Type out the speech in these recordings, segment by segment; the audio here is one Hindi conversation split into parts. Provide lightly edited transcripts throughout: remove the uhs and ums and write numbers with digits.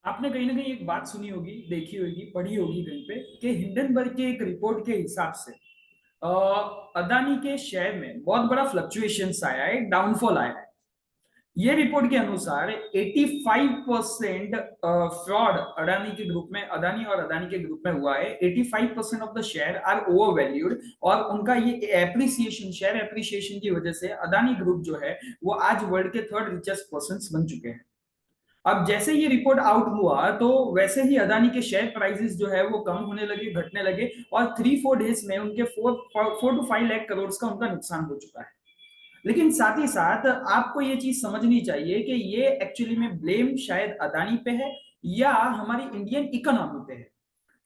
आपने कहीं ना कहीं एक बात सुनी होगी, देखी होगी, पढ़ी होगी कहीं पे कि हिंडनबर्ग के एक रिपोर्ट के हिसाब से अ, अदानी के शेयर में बहुत बड़ा फ्लक्चुएशंस आया है, डाउनफॉल आया है। ये रिपोर्ट के अनुसार 85% फ्रॉड अडानी के ग्रुप में, अदानी और अदानी के ग्रुप में हुआ है। 85% of the share are overvalued और उनका ये एप्रिसिएशन, शेयर एप्रिसिएशन की वजह से अदानी ग्रुप जो है वो आज वर्ल्ड के थर्ड रिचेस्ट पर्सन बन चुके हैं। अब जैसे ये रिपोर्ट आउट हुआ तो वैसे ही अदानी के शेयर प्राइसेस जो है वो कम होने लगे, घटने लगे और 3-4 डेज में उनके 4 to 5 लाख करोड़ का उनका नुकसान हो चुका है। लेकिन साथ ही साथ आपको ये चीज समझनी चाहिए कि ये एक्चुअली में ब्लेम शायद अदानी पे है या हमारी इंडियन इकोनॉमी पे है।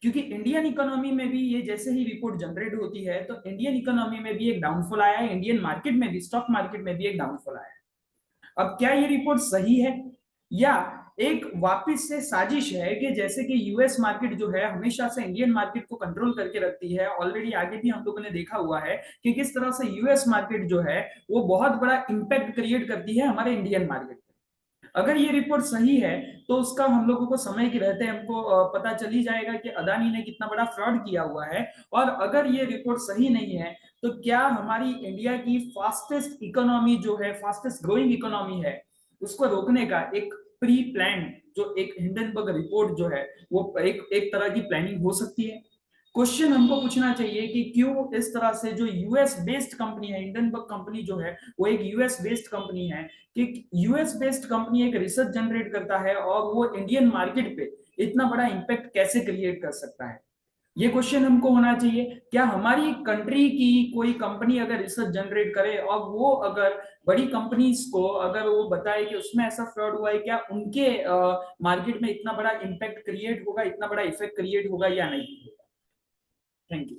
क्योंकि इंडियन इकोनॉमी में भी ये जैसे ही रिपोर्ट जनरेट होती है तो इंडियन इकोनॉमी में भी एक डाउनफॉल आया है, इंडियन मार्केट में भी, स्टॉक मार्केट में भी एक डाउनफॉल आया है। अब क्या ये रिपोर्ट सही है या एक वापस से साजिश है कि जैसे कि यूएस मार्केट जो है हमेशा से इंडियन मार्केट को कंट्रोल करके रखती है। ऑलरेडी आगे भी हम लोगों ने देखा हुआ है कि किस तरह से यूएस मार्केट जो है वो बहुत बड़ा इंपैक्ट क्रिएट करती है हमारे इंडियन मार्केट पे। अगर ये रिपोर्ट सही है तो उसका हम लोगों को समय के रहते हमको पता चल ही जाएगा कि अदानी ने कितना बड़ा फ्रॉड किया हुआ है। और अगर ये रिपोर्ट सही नहीं है तो क्या हमारी इंडिया की फास्टेस्ट इकोनॉमी जो है, फास्टेस्ट ग्रोइंग इकोनॉमी है, उसको रोकने का एक प्री प्लान, जो एक हिंडनबर्ग रिपोर्ट जो है वो एक एक तरह की प्लानिंग हो सकती है। क्वेश्चन हमको पूछना चाहिए कि क्यों इस तरह से जो यूएस बेस्ड कंपनी है, हिंडनबर्ग कंपनी जो है वो एक यूएस बेस्ड कंपनी है, कि यूएस बेस्ड कंपनी एक रिसर्च जनरेट करता है और वो इंडियन मार्केट पे इतना बड़ा इंपैक्ट कैसे क्रिएट कर सकता है। ये क्वेश्चन हमको होना चाहिए। क्या हमारी कंट्री की कोई कंपनी अगर रिसर्च जनरेट करे और वो अगर बड़ी कंपनीज को अगर वो बताए कि उसमें ऐसा फ्रॉड हुआ है, क्या उनके मार्केट में इतना बड़ा इंपैक्ट क्रिएट होगा, इतना बड़ा इफेक्ट क्रिएट होगा या नहीं होगा। Thank you.